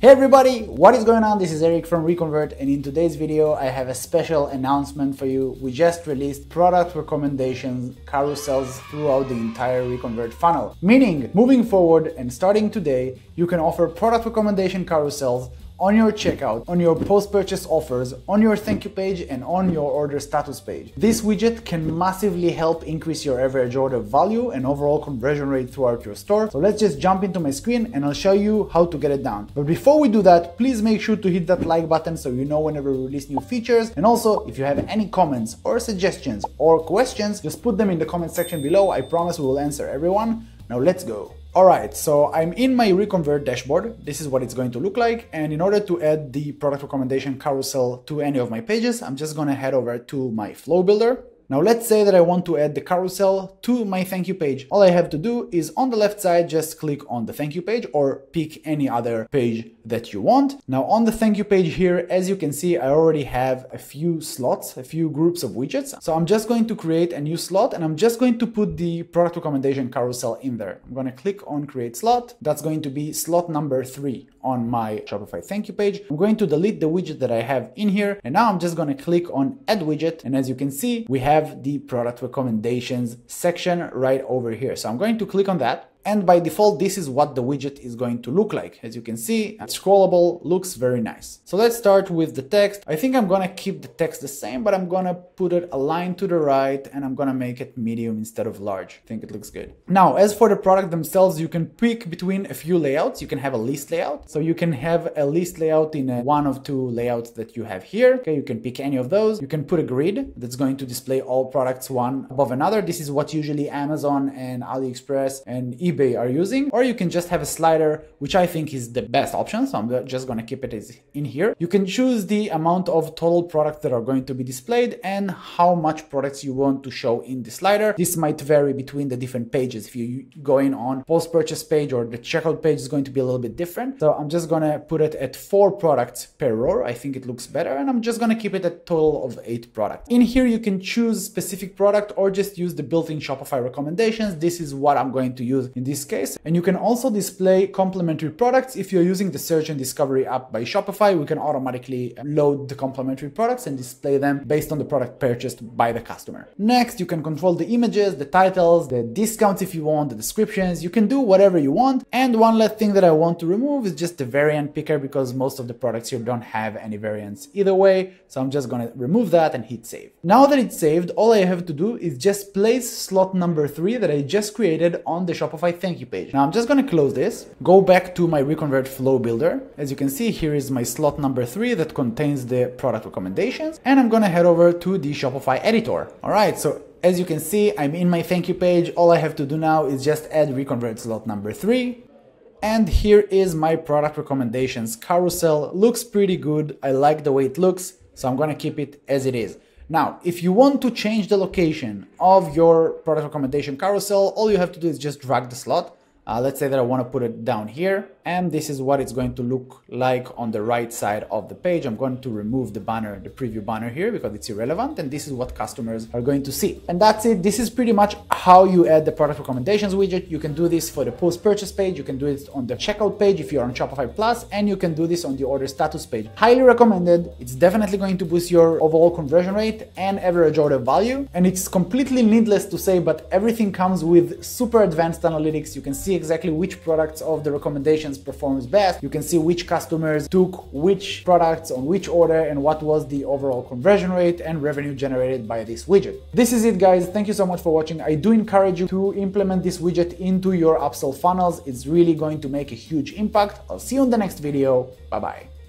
Hey everybody, what is going on? This is Eric from ReConvert, and in today's video I have a special announcement for you. We just released product recommendations carousels throughout the entire ReConvert funnel. Meaning, moving forward and starting today, you can offer product recommendation carousels on your checkout, on your post-purchase offers, on your thank you page, and on your order status page. This widget can massively help increase your average order value and overall conversion rate throughout your store. So let's just jump into my screen and I'll show you how to get it done. But before we do that, please make sure to hit that like button so you know whenever we release new features. And also, if you have any comments or suggestions or questions, just put them in the comment section below. I promise we will answer everyone. Now let's go. Alright, so I'm in my ReConvert dashboard. This is what it's going to look like. And in order to add the product recommendation carousel to any of my pages, I'm just gonna head over to my flow builder. Now let's say that I want to add the carousel to my thank you page. All I have to do is on the left side, just click on the thank you page or pick any other page that you want. Now on the thank you page here, as you can see, I already have a few slots, a few groups of widgets. So I'm just going to create a new slot and I'm just going to put the product recommendation carousel in there. I'm going to click on create slot. That's going to be slot number 3 on my Shopify thank you page. I'm going to delete the widget that I have in here. And now I'm just going to click on add widget. And as you can see, we have the product recommendations section right over here. So I'm going to click on that. And by default, this is what the widget is going to look like. As you can see, it's scrollable, looks very nice. So let's start with the text. I think I'm gonna keep the text the same, but I'm gonna put it aligned to the right and I'm gonna make it medium instead of large. I think it looks good. Now, as for the product themselves, you can pick between a few layouts. You can have a list layout. So you can have a list layout in one of two layouts that you have here. Okay, you can pick any of those. You can put a grid that's going to display all products one above another. This is what usually Amazon and AliExpress and eBay are using, or you can just have a slider, which I think is the best option. So I'm just going to keep it as in here. You can choose the amount of total products that are going to be displayed and how much products you want to show in the slider. This might vary between the different pages. If you go in on post-purchase page or the checkout page is going to be a little bit different. So I'm just going to put it at 4 products per row. I think it looks better. And I'm just going to keep it a total of 8 products. In here, you can choose specific product or just use the built-in Shopify recommendations. This is what I'm going to use in this case. And you can also display complementary products. If you're using the search and discovery app by Shopify, we can automatically load the complementary products and display them based on the product purchased by the customer. Next, you can control the images, the titles, the discounts if you want, the descriptions. You can do whatever you want. And one last thing that I want to remove is just the variant picker, because most of the products here don't have any variants either way. So I'm just going to remove that and hit save. Now that it's saved, all I have to do is just place slot number 3 that I just created on the Shopify thank you page. Now I'm just going to close this, go back to my ReConvert flow builder. As you can see, here is my slot number 3 that contains the product recommendations, and I'm going to head over to the Shopify editor. All right, so as you can see, I'm in my thank you page. All I have to do now is just add ReConvert slot number 3. And here is my product recommendations carousel. Looks pretty good. I like the way it looks, so I'm going to keep it as it is. Now, if you want to change the location of your product recommendation carousel, all you have to do is just drag the slot. Let's say that I want to put it down here, and this is what it's going to look like on the right side of the page. I'm going to remove the banner, the preview banner here, because it's irrelevant, and this is what customers are going to see. And that's it. This is pretty much how you add the product recommendations widget. You can do this for the post-purchase page, you can do it on the checkout page if you're on Shopify Plus, and you can do this on the order status page. Highly recommended. It's definitely going to boost your overall conversion rate and average order value. And it's completely needless to say, but everything comes with super advanced analytics. You can see exactly which products of the recommendations performs best. You can see which customers took which products on which order and what was the overall conversion rate and revenue generated by this widget. This is it, guys. Thank you so much for watching. I do encourage you to implement this widget into your upsell funnels. It's really going to make a huge impact. I'll see you in the next video. Bye-bye.